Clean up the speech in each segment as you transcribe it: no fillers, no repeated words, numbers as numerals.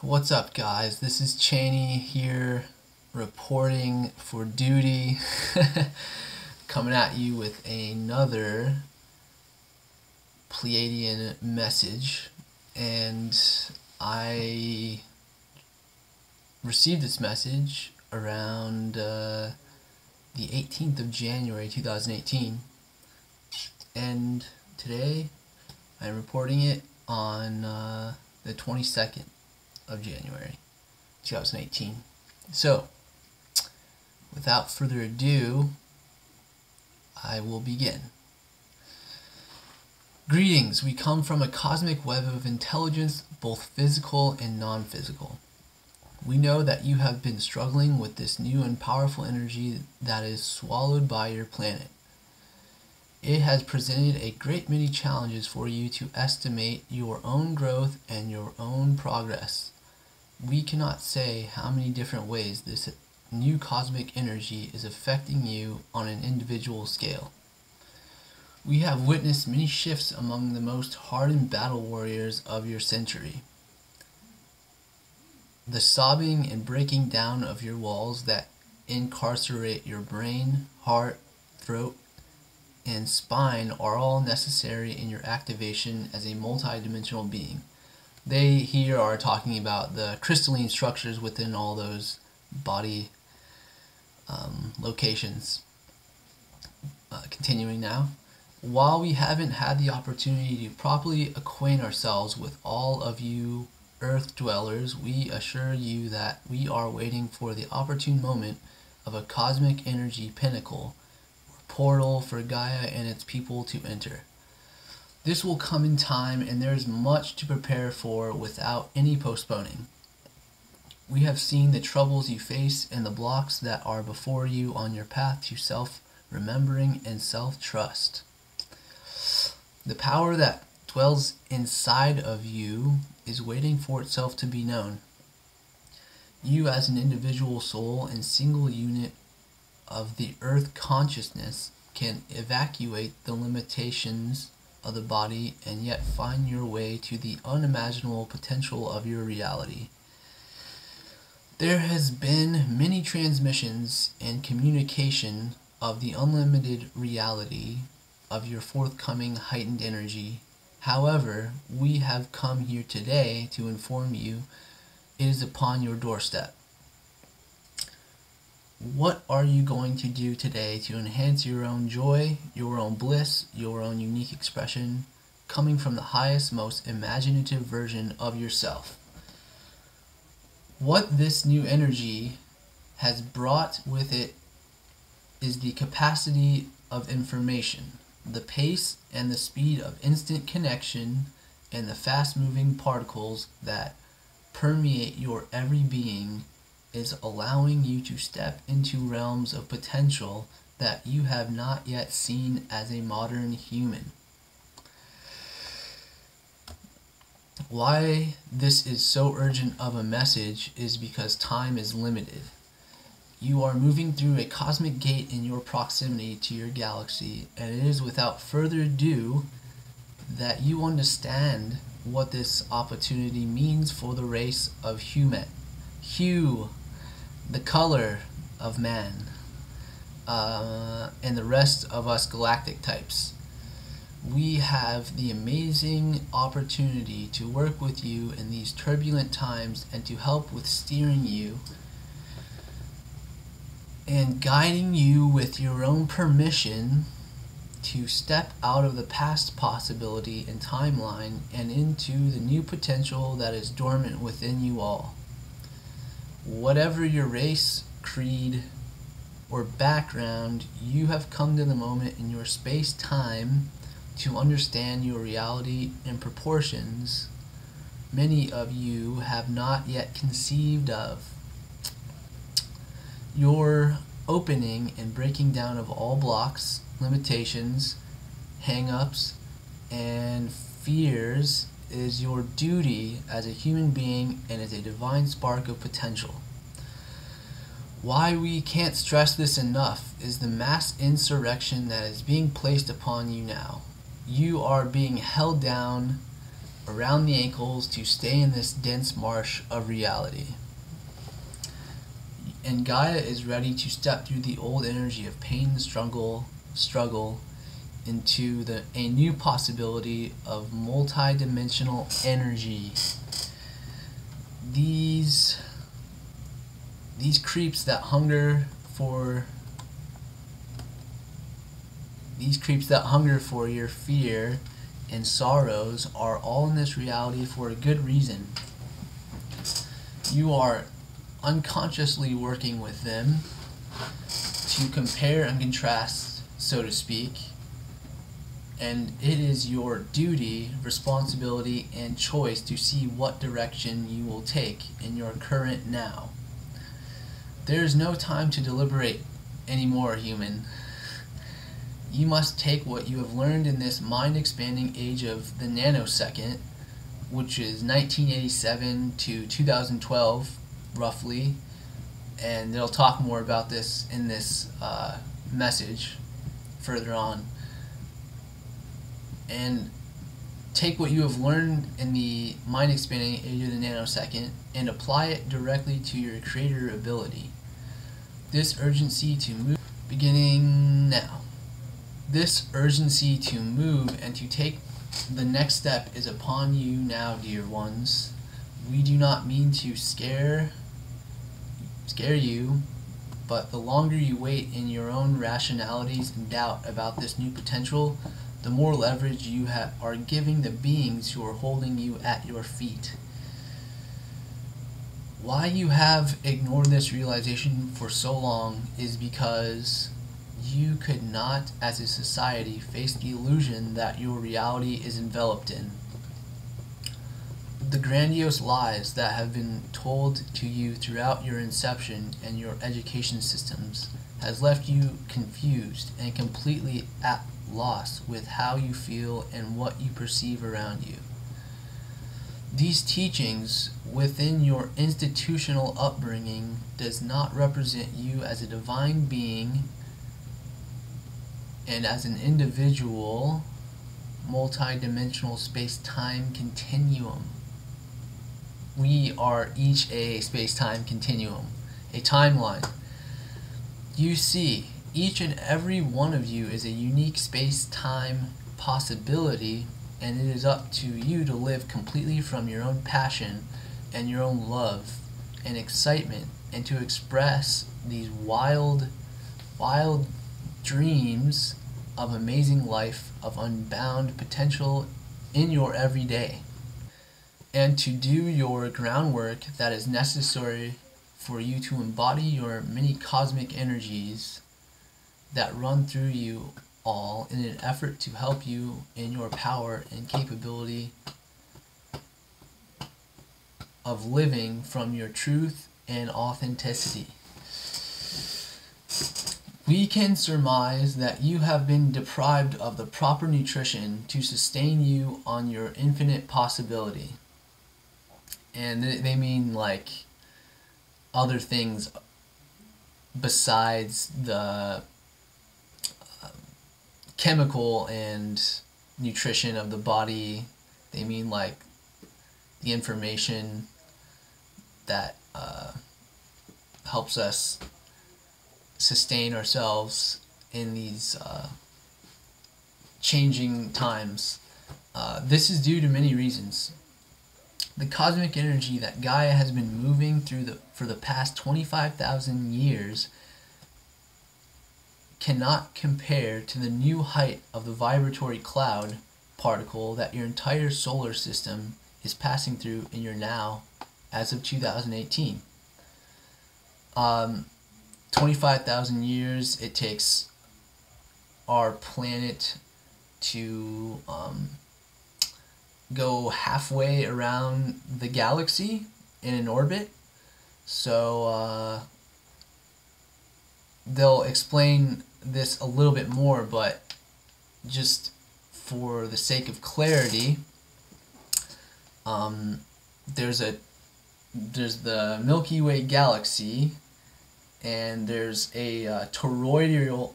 What's up, guys? This is Cheney here, reporting for duty, coming at you with another Pleiadian message. And I received this message around the 18th of January 2018, and today I'm reporting it on the 22nd of January 2018. So, without further ado, I will begin. Greetings. We come from a cosmic web of intelligence, both physical and non-physical. We know that you have been struggling with this new and powerful energy that is swallowed by your planet. It has presented a great many challenges for you to estimate your own growth and your own progress. We cannot say how many different ways this new cosmic energy is affecting you on an individual scale. We have witnessed many shifts among the most hardened battle warriors of your century. The sobbing and breaking down of your walls that incarcerate your brain, heart, throat, and spine are all necessary in your activation as a multidimensional being. They here are talking about the crystalline structures within all those body locations. Continuing now. While we haven't had the opportunity to properly acquaint ourselves with all of you Earth dwellers, we assure you that we are waiting for the opportune moment of a cosmic energy pinnacle or portal for Gaia and its people to enter. This will come in time, and there is much to prepare for without any postponing. We have seen the troubles you face and the blocks that are before you on your path to self-remembering and self-trust. The power that dwells inside of you is waiting for itself to be known. You as an individual soul and single unit of the earth consciousness can evacuate the limitations of the body and yet find your way to the unimaginable potential of your reality. There has been many transmissions and communication of the unlimited reality of your forthcoming heightened energy. However, we have come here today to inform you it is upon your doorstep. What are you going to do today to enhance your own joy, your own bliss, your own unique expression, coming from the highest, most imaginative version of yourself? What this new energy has brought with it is the capacity of information, the pace and the speed of instant connection, and the fast-moving particles that permeate your every being is allowing you to step into realms of potential that you have not yet seen as a modern human. Why this is so urgent of a message is because time is limited. You are moving through a cosmic gate in your proximity to your galaxy, and it is without further ado that you understand what this opportunity means for the race of human. Hue, the color of man, and the rest of us galactic types. We have the amazing opportunity to work with you in these turbulent times and to help with steering you and guiding you with your own permission to step out of the past possibility and timeline and into the new potential that is dormant within you all. Whatever your race, creed, or background, you have come to the moment in your space-time to understand your reality and proportions many of you have not yet conceived of. Your opening and breaking down of all blocks, limitations, hang-ups, and fears is your duty as a human being and as a divine spark of potential. Why we can't stress this enough is the mass insurrection that is being placed upon you now. You are being held down around the ankles to stay in this dense marsh of reality. And Gaia is ready to step through the old energy of pain and struggle into a new possibility of multi-dimensional energy. These creeps that hunger for your fear and sorrows are all in this reality for a good reason. You are unconsciously working with them to compare and contrast, so to speak, and it is your duty, responsibility, and choice to see what direction you will take in your current now. There is no time to deliberate anymore, human. You must take what you have learned in this mind-expanding age of the nanosecond, which is 1987 to 2012, roughly, and they'll talk more about this in this message further on. And take what you have learned in the mind-expanding age of the nanosecond and apply it directly to your creator ability. This urgency to move, beginning now. This urgency to move and to take the next step is upon you now, dear ones. We do not mean to scare you, but the longer you wait in your own rationalities and doubt about this new potential, the more leverage you are giving the beings who are holding you at your feet. Why you have ignored this realization for so long is because you could not, as a society, face the illusion that your reality is enveloped in. The grandiose lies that have been told to you throughout your inception and your education systems has left you confused and completely at loss with how you feel and what you perceive around you. These teachings within your institutional upbringing does not represent you as a divine being and as an individual multi-dimensional space-time continuum. We are each a space-time continuum, a timeline. You see, each and every one of you is a unique space-time possibility, and it is up to you to live completely from your own passion and your own love and excitement, and to express these wild dreams of amazing life, of unbound potential in your everyday, and to do your groundwork that is necessary for you to embody your many cosmic energies that run through you all in an effort to help you in your power and capability of living from your truth and authenticity. We can surmise that you have been deprived of the proper nutrition to sustain you on your infinite possibility. And they mean like other things besides the chemical and nutrition of the body. They mean like the information that helps us sustain ourselves in these changing times. This is due to many reasons. The cosmic energy that Gaia has been moving through for the past 25,000 years cannot compare to the new height of the vibratory cloud particle that your entire solar system is passing through in your now as of 2018. 25,000 years it takes our planet to go halfway around the galaxy in an orbit. So they'll explain this a little bit more, but just for the sake of clarity, there's the Milky Way galaxy, and there's a toroidal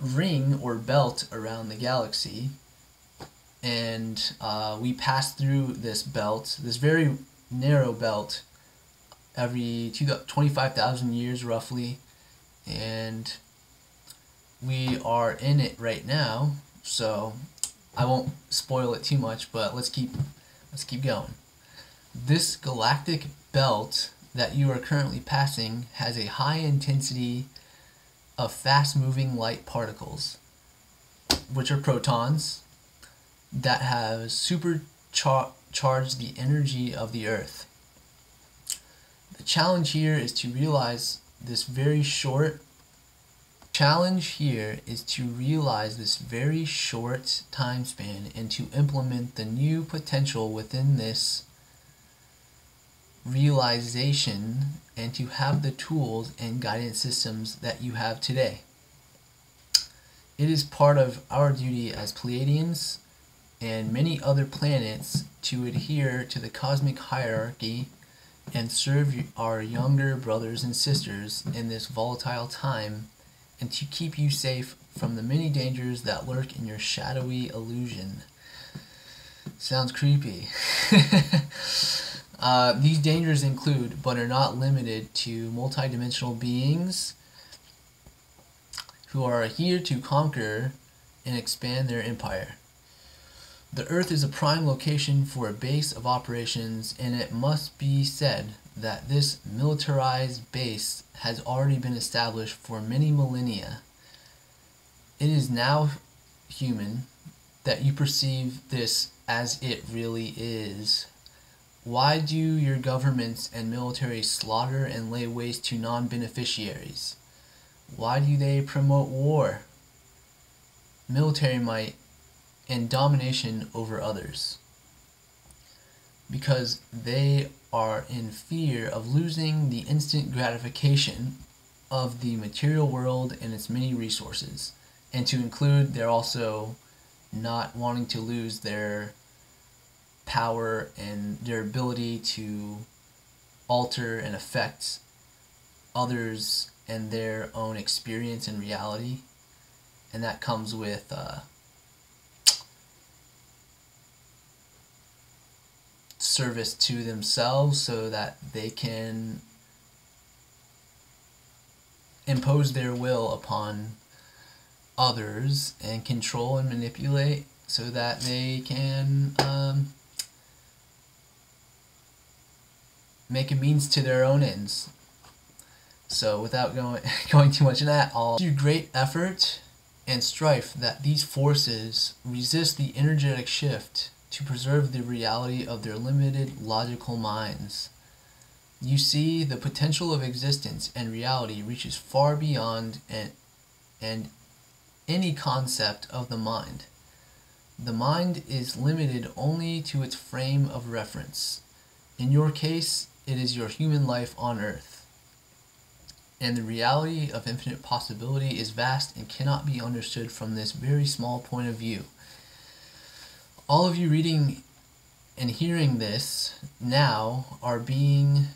ring or belt around the galaxy, and we pass through this belt, this very narrow belt, every 25,000 years roughly, and we are in it right now. So I won't spoil it too much, but let's keep going. This galactic belt that you are currently passing has a high intensity of fast-moving light particles, which are protons, that have supercharged the energy of the Earth. The challenge here is to realize this very short time span and to implement the new potential within this realization, and to have the tools and guidance systems that you have today. It is part of our duty as Pleiadians and many other planets to adhere to the cosmic hierarchy and serve our younger brothers and sisters in this volatile time, and to keep you safe from the many dangers that lurk in your shadowy illusion. Sounds creepy. These dangers include, but are not limited to, multidimensional beings who are here to conquer and expand their empire. The Earth is a prime location for a base of operations, and it must be said that this militarized base has already been established for many millennia. It is now human that you perceive this as it really is. Why do your governments and military slaughter and lay waste to non-beneficiaries? Why do they promote war, military might, and domination over others? Because they are in fear of losing the instant gratification of the material world and its many resources. And to include, they're also not wanting to lose their power and their ability to alter and affect others and their own experience and reality. And that comes with service to themselves, so that they can impose their will upon others and control and manipulate, so that they can make a means to their own ends. So without going too much into that, all through great effort and strife that these forces resist the energetic shift to preserve the reality of their limited logical minds. You see, the potential of existence and reality reaches far beyond and any concept of the mind. The mind is limited only to its frame of reference. In your case, it is your human life on Earth. And the reality of infinite possibility is vast and cannot be understood from this very small point of view. All of you reading and hearing this now are being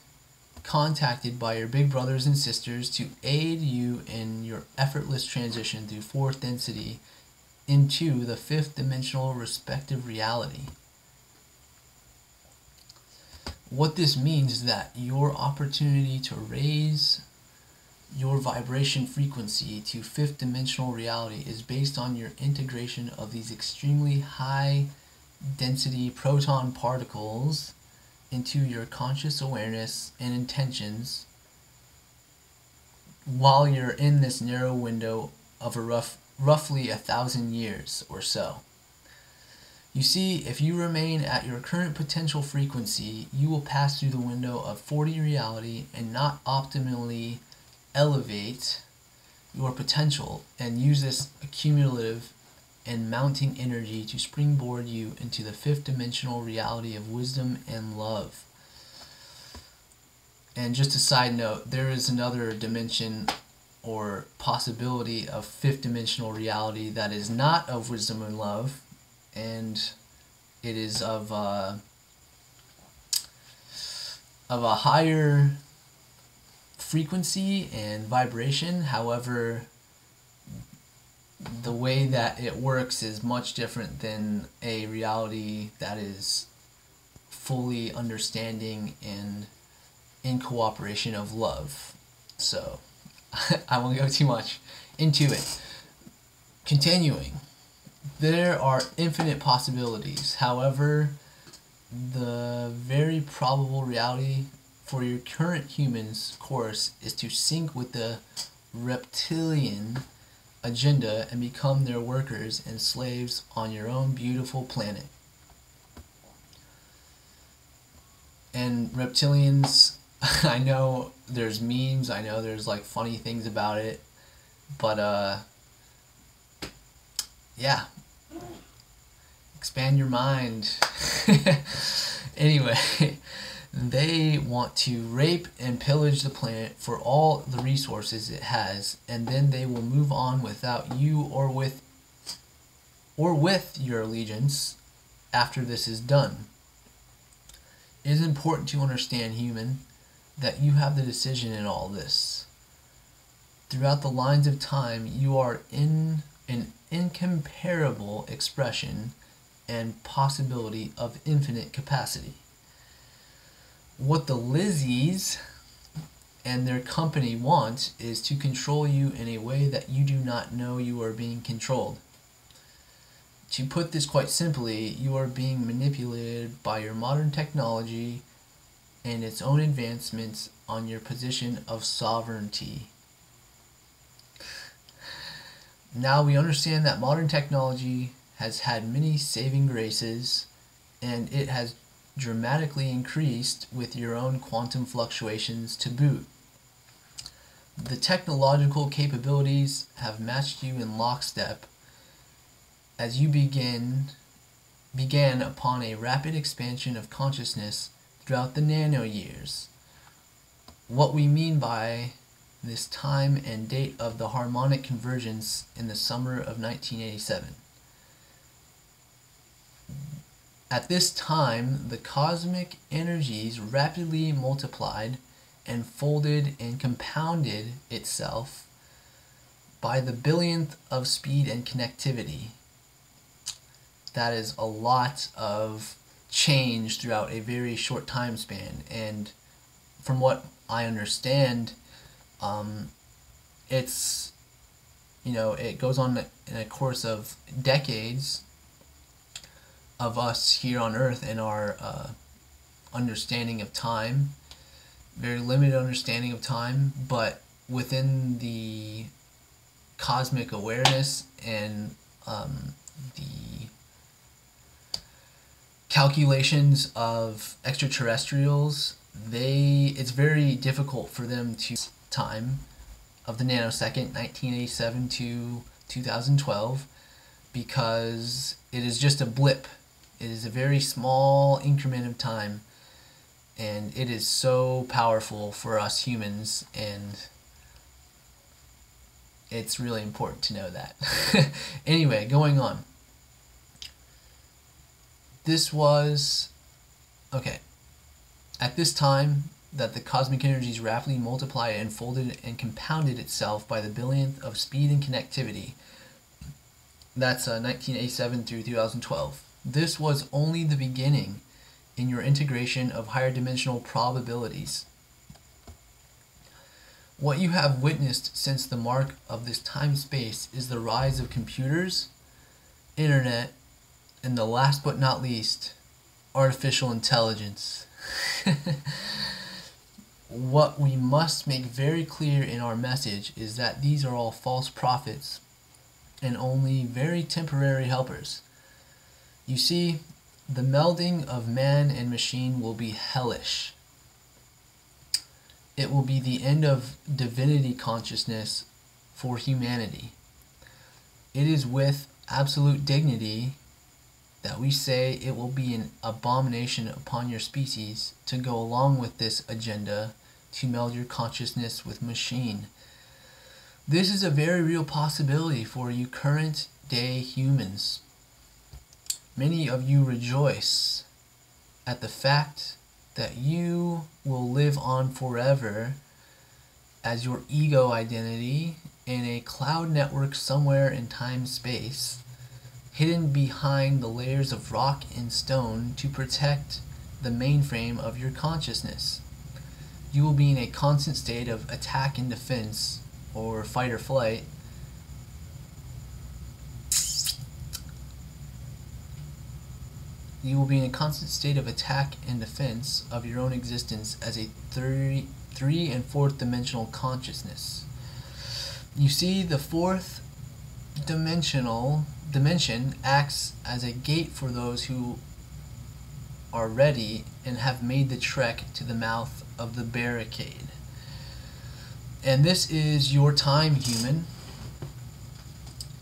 contacted by your big brothers and sisters to aid you in your effortless transition through fourth density into the fifth dimensional respective reality. What this means is that your opportunity to raise your vibration frequency to fifth dimensional reality is based on your integration of these extremely high density proton particles into your conscious awareness and intentions while you're in this narrow window of roughly 1,000 years or so. You see, if you remain at your current potential frequency, you will pass through the window of 4D reality and not optimally elevate your potential and use this accumulative and mounting energy to springboard you into the fifth dimensional reality of wisdom and love. And just a side note, there is another dimension or possibility of fifth dimensional reality that is not of wisdom and love, and it is of a higher frequency and vibration. However, the way that it works is much different than a reality that is fully understanding and in cooperation of love. So I won't go too much into it. Continuing, there are infinite possibilities. However, the very probable reality for your current human's course is to sync with the reptilian agenda and become their workers and slaves on your own beautiful planet. And reptilians, I know there's memes, I know there's like funny things about it, but yeah, expand your mind. Anyway, they want to rape and pillage the planet for all the resources it has, and then they will move on without you or with your allegiance after this is done. It is important to understand, human, that you have the decision in all this. Throughout the lines of time, you are in an incomparable expression and possibility of infinite capacity. What the Lizzies and their company want is to control you in a way that you do not know you are being controlled. To put this quite simply, you are being manipulated by your modern technology and its own advancements on your position of sovereignty. Now we understand that modern technology has had many saving graces, and it has dramatically increased with your own quantum fluctuations to boot. The technological capabilities have matched you in lockstep as you began upon a rapid expansion of consciousness throughout the nano years. What we mean by this time and date of the harmonic convergence in the summer of 1987. At this time, the cosmic energies rapidly multiplied and folded and compounded itself by the billionth of speed and connectivity. That is a lot of change throughout a very short time span, and from what I understand, it's, it goes on in a course of decades of us here on Earth and our understanding of time, very limited understanding of time, but within the cosmic awareness and the calculations of extraterrestrials, it's very difficult for them to time of the nanosecond 1987 to 2012 because it is just a blip. It is a very small increment of time, and it is so powerful for us humans, and it's really important to know that. Anyway, going on. This was, okay, at this time that the cosmic energies rapidly multiplied and folded and compounded itself by the billionth of speed and connectivity. That's 1987 through 2012. This was only the beginning in your integration of higher dimensional probabilities. What you have witnessed since the mark of this time-space is the rise of computers, internet, and the last but not least, artificial intelligence. What we must make very clear in our message is that these are all false prophets and only very temporary helpers. You see, the melding of man and machine will be hellish. It will be the end of divinity consciousness for humanity. It is with absolute dignity that we say it will be an abomination upon your species to go along with this agenda to meld your consciousness with machine. This is a very real possibility for you current day humans. Many of you rejoice at the fact that you will live on forever as your ego identity in a cloud network somewhere in time-space, hidden behind the layers of rock and stone to protect the mainframe of your consciousness. You will be in a constant state of attack and defense, or fight or flight. You will be in a constant state of attack and defense of your own existence as a 3 and 4th dimensional consciousness. You see, the 4th dimension acts as a gate for those who are ready and have made the trek to the mouth of the barricade. And this is your time, human.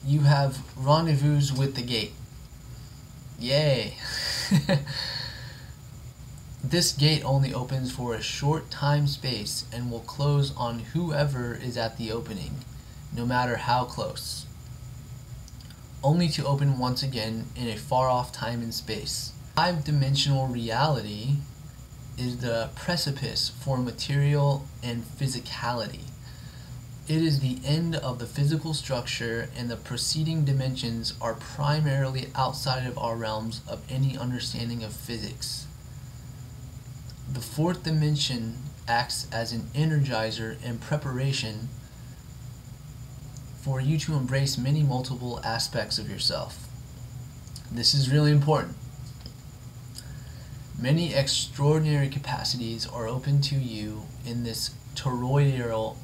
You have rendezvous with the gate. Yay! This gate only opens for a short time space and will close on whoever is at the opening, no matter how close, only to open once again in a far-off time and space. 5-dimensional reality is the precipice for material and physicality. It is the end of the physical structure, and the preceding dimensions are primarily outside of our realms of any understanding of physics. The 4th dimension acts as an energizer and preparation for you to embrace many multiple aspects of yourself. This is really important. Many extraordinary capacities are open to you in this toroidal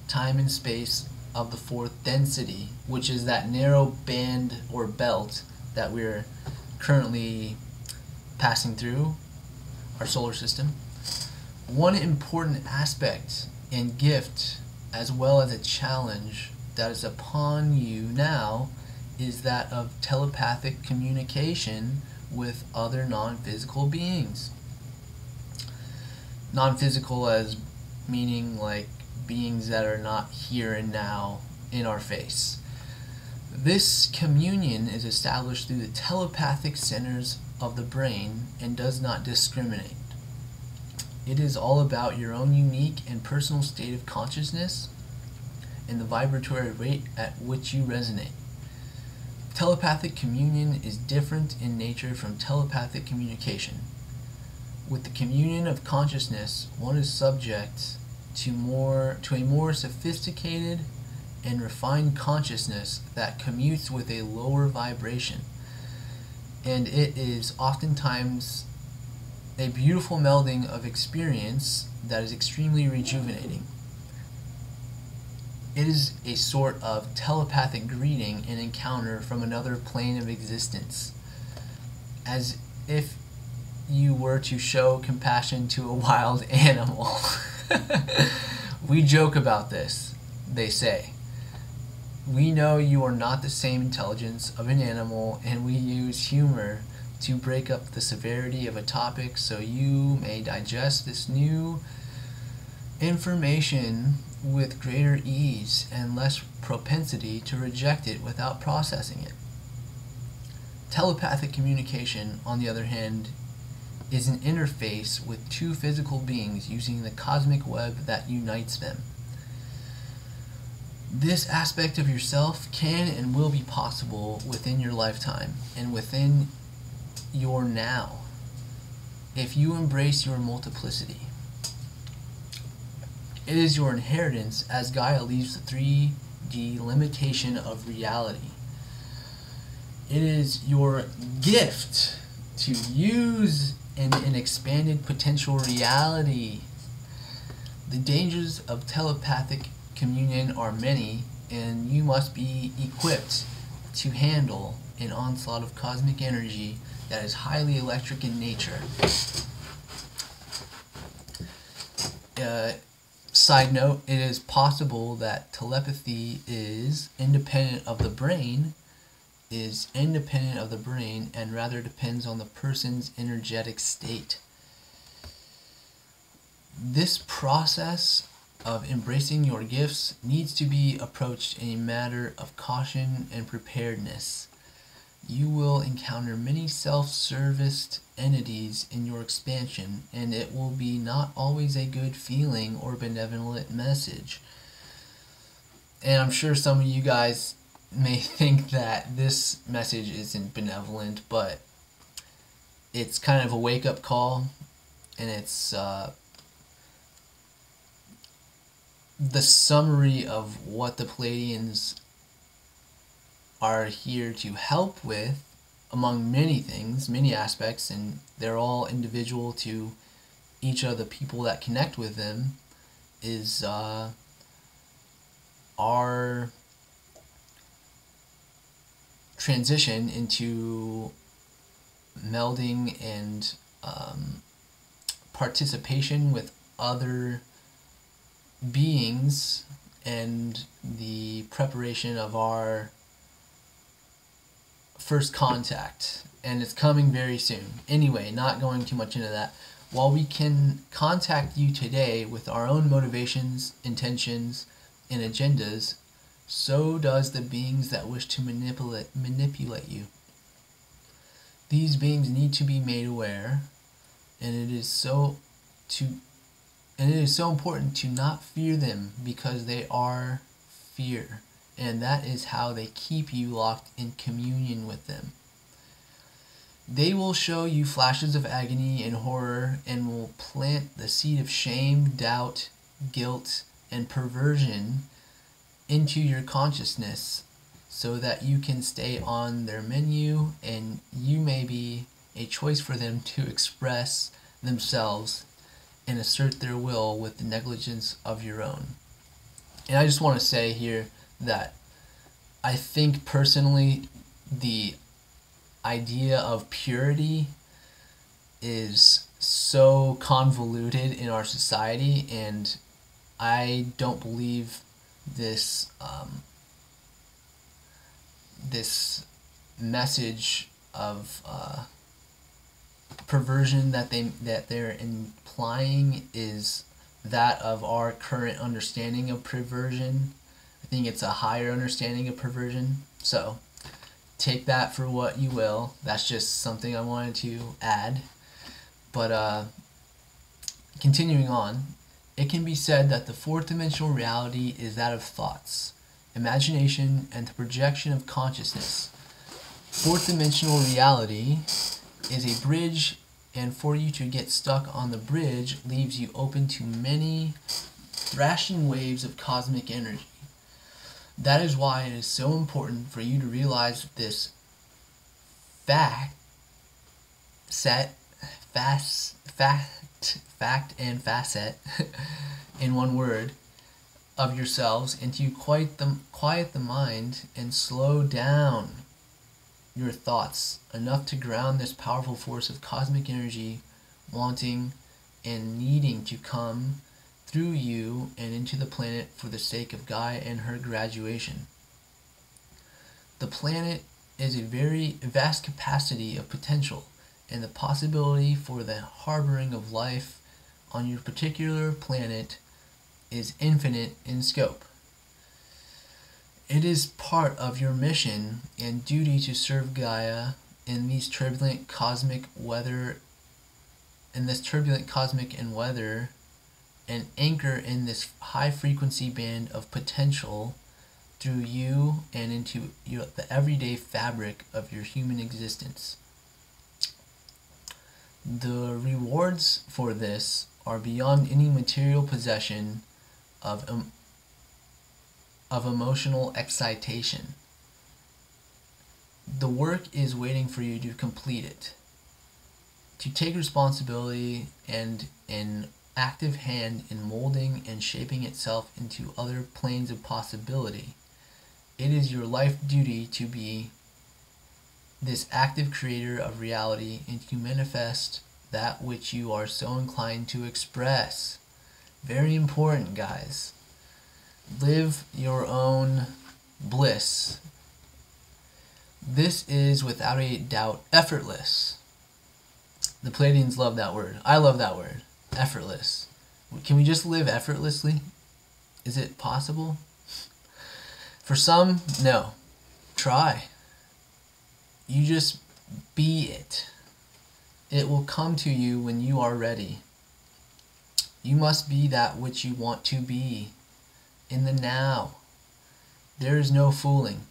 time and space of the 4th density, which is that narrow band or belt that we're currently passing through our solar system. One important aspect and gift, as well as a challenge that is upon you now, is that of telepathic communication with other non-physical beings. Non-physical as meaning like beings that are not here and now in our face. This communion is established through the telepathic centers of the brain and does not discriminate. It is all about your own unique and personal state of consciousness and the vibratory rate at which you resonate. Telepathic communion is different in nature from telepathic communication. With the communion of consciousness, one is subject to a more sophisticated and refined consciousness that commutes with a lower vibration, and it is oftentimes a beautiful melding of experience that is extremely rejuvenating. It is a sort of telepathic greeting and encounter from another plane of existence, as if you were to show compassion to a wild animal. We joke about this, they say. We know you are not the same intelligence of an animal, and we use humor to break up the severity of a topic so you may digest this new information with greater ease and less propensity to reject it without processing it. Telepathic communication, on the other hand, is an interface with two physical beings using the cosmic web that unites them. This aspect of yourself can and will be possible within your lifetime and within your now, if you embrace your multiplicity. It is your inheritance as Gaia leaves the 3D limitation of reality. It is your gift to use in an expanded potential reality. The dangers of telepathic communion are many, and you must be equipped to handle an onslaught of cosmic energy that is highly electric in nature. Side note, it is possible that telepathy is independent of the brain, and rather depends on the person's energetic state. This process of embracing your gifts needs to be approached in a matter of caution and preparedness. you will encounter many self-serviced entities in your expansion, and it will be not always a good feeling or benevolent message. And I'm sure some of you guys may think that this message isn't benevolent, but it's kind of a wake-up call, and it's the summary of what the Pleiadians are here to help with, among many things, many aspects, and they're all individual to each of the people that connect with them, is our transition into melding and participation with other beings, and the preparation of our first contact, and it's coming very soon. Anyway, not going too much into that. While we can contact you today with our own motivations, intentions, and agendas, so does the beings that wish to manipulate you. These beings need to be made aware, and it is so important to not fear them, because they are fear, and that is how they keep you locked in communion with them. They will show you flashes of agony and horror, and will plant the seed of shame, doubt, guilt, and perversion into your consciousness, so that you can stay on their menu, and you may be a choice for them to express themselves and assert their will with the negligence of your own. And I just want to say here that I think personally the idea of purity is so convoluted in our society, and I don't believe this this message of perversion that they're implying is that of our current understanding of perversion. I think it's a higher understanding of perversion. So take that for what you will. That's just something I wanted to add. But continuing on, it can be said that the fourth dimensional reality is that of thoughts, imagination, and the projection of consciousness. Fourth dimensional reality is a bridge, and for you to get stuck on the bridge leaves you open to many thrashing waves of cosmic energy. That is why it is so important for you to realize this fact and facet in one word of yourselves, and to quiet the mind and slow down your thoughts enough to ground this powerful force of cosmic energy wanting and needing to come through you and into the planet for the sake of Gaia and her graduation. The planet is a very vast capacity of potential, and the possibility for the harboring of life on your particular planet is infinite in scope. It is part of your mission and duty to serve Gaia in these turbulent cosmic weather, and and anchor in this high frequency band of potential through you and into the everyday fabric of your human existence. The rewards for this are beyond any material possession of emotional excitation. The work is waiting for you to complete it, to take responsibility and an active hand in molding and shaping itself into other planes of possibility. It is your life duty to be this active creator of reality and to manifest that which you are so inclined to express. Very important, guys. Live your own bliss. This is without a doubt effortless. The Pleiadians love that word. I love that word. Effortless. Can we just live effortlessly? Is it possible? For some, no. Try. You just be it. It will come to you when you are ready. You must be that which you want to be in the now. There is no fooling.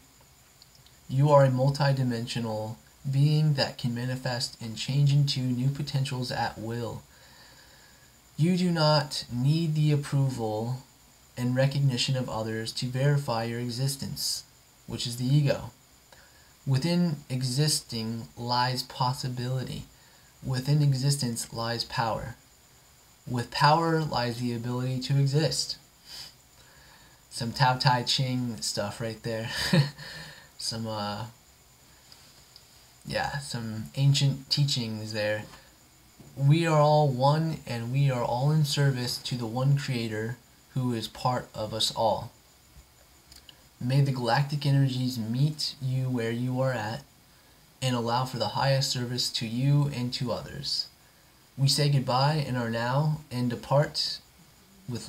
You are a multidimensional being that can manifest and change into new potentials at will. You do not need the approval and recognition of others to verify your existence, which is the ego. Within existing lies possibility. Within existence lies power. With power lies the ability to exist. Some Tao Tai Ching stuff right there. some ancient teachings there. We are all one, and we are all in service to the one creator who is part of us all. May the galactic energies meet you where you are at and allow for the highest service to you and to others. We say goodbye in our now and depart with love.